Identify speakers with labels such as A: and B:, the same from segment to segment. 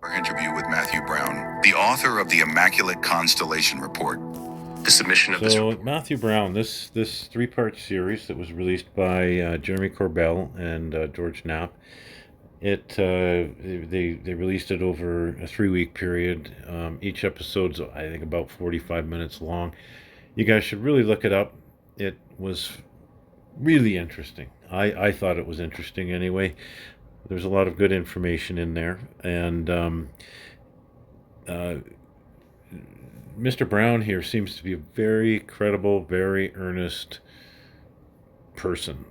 A: Our interview with Mathew Brown, the author of the Immaculate Constellation Report. The submission of this report.
B: Mathew Brown, this three-part series that was released by Jeremy Corbell and George Knapp. They released it over a 3-week period. Each episode's, I think, about 45 minutes long. You guys should really look it up. It was really interesting. I thought it was interesting anyway. There's a lot of good information in there, and Mr. Brown here seems to be a very credible, very earnest person.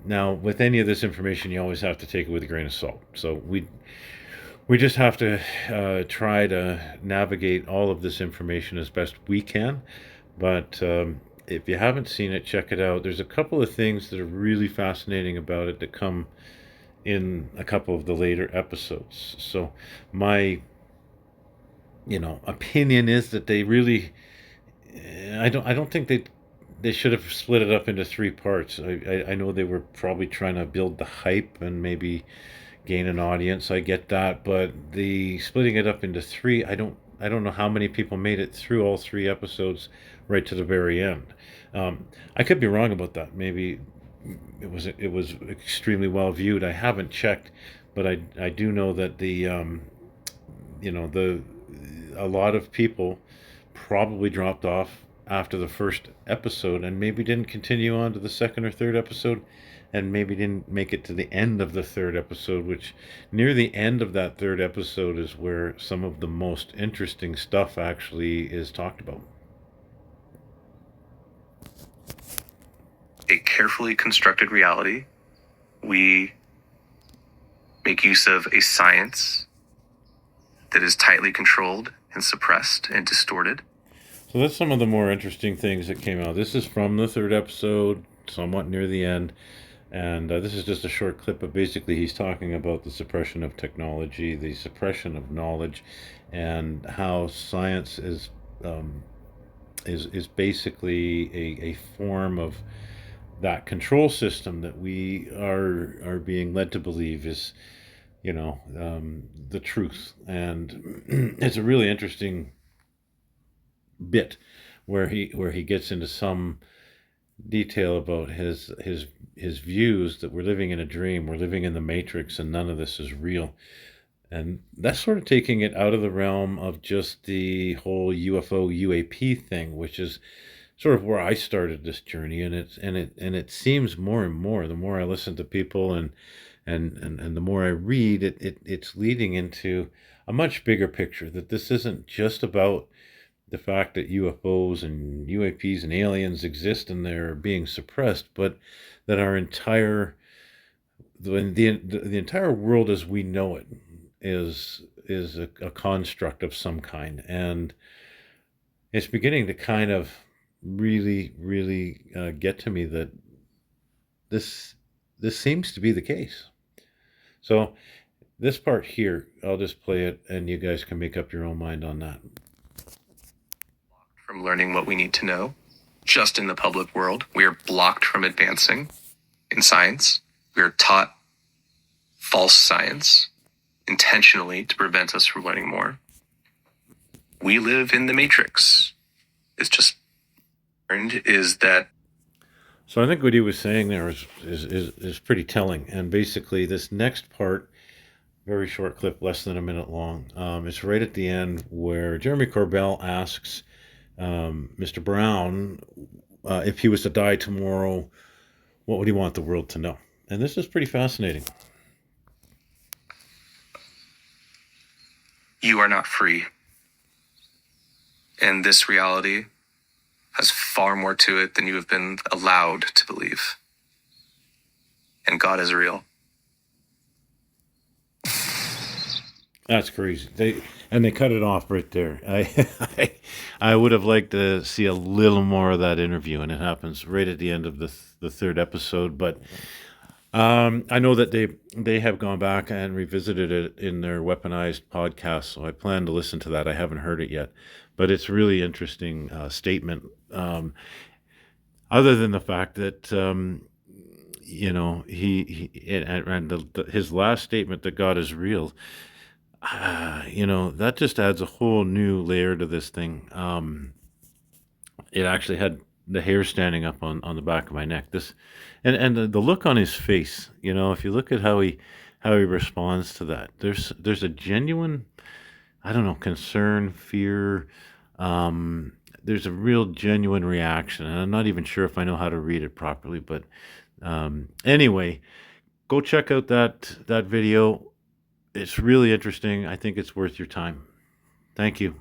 B: Now, with any of this information, you always have to take it with a grain of salt. So we just have to try to navigate all of this information as best we can. But if you haven't seen it, check it out. There's a couple of things that are really fascinating about it that come in a couple of the later episodes. So my opinion is that they really, I don't think they should have split it up into 3 parts. I know they were probably trying to build the hype and maybe gain an audience. I get that, but the splitting it up into 3, I don't know how many people made it through all 3 episodes right to the very end. I could be wrong about that. Maybe it was extremely well viewed. I haven't checked, but I do know that a lot of people probably dropped off after the first episode and maybe didn't continue on to the second or third episode, and maybe didn't make it to the end of the third episode, which near the end of that third episode is where some of the most interesting stuff actually is talked about.
C: A carefully constructed reality. We make use of a science that is tightly controlled and suppressed and distorted.
B: So that's some of the more interesting things that came out. This is from the third episode, somewhat near the end. And this is just a short clip, but basically he's talking about the suppression of technology, the suppression of knowledge, and how science is basically a form of that control system that we are being led to believe is, the truth. And it's a really interesting bit where he gets into some detail about his views that we're living in a dream, we're living in the Matrix, and none of this is real. And that's sort of taking it out of the realm of just the whole UFO UAP thing, which is sort of where I started this journey. And it seems more and more, the more I listen to people and the more I read, it's leading into a much bigger picture, that this isn't just about the fact that UFOs and UAPs and aliens exist and they're being suppressed, but that our entire the entire world as we know it is a construct of some kind. And it's beginning to kind of really get to me that this seems to be the case. So this part here, I'll just play it and you guys can make up your own mind on that.
C: From learning what we need to know, just in the public world, we are blocked from advancing in science. We are taught false science intentionally to prevent us from learning more. We live in the Matrix. It's just is that.
B: So I think what he was saying there is pretty telling. And basically this next part, very short clip, less than a minute long, it's right at the end where Jeremy Corbell asks Mr. Brown, if he was to die tomorrow, what would he want the world to know? And this is pretty fascinating.
C: You are not free. And this reality has far more to it than you have been allowed to believe. And God is real.
B: That's crazy. They cut it off right there. I would have liked to see a little more of that interview, and it happens right at the end of the third episode. But I know that they have gone back and revisited it in their Weaponized podcast, so I plan to listen to that. I haven't heard it yet, but it's a really interesting statement. Other than the fact that his last statement that God is real. That just adds a whole new layer to this thing. It actually had the hair standing up on the back of my neck. And the look on his face. If you look at how he responds to that, there's a genuine, I don't know, concern, fear. There's a real genuine reaction, and I'm not even sure if I know how to read it properly. But anyway, go check out that video. It's really interesting. I think it's worth your time. Thank you.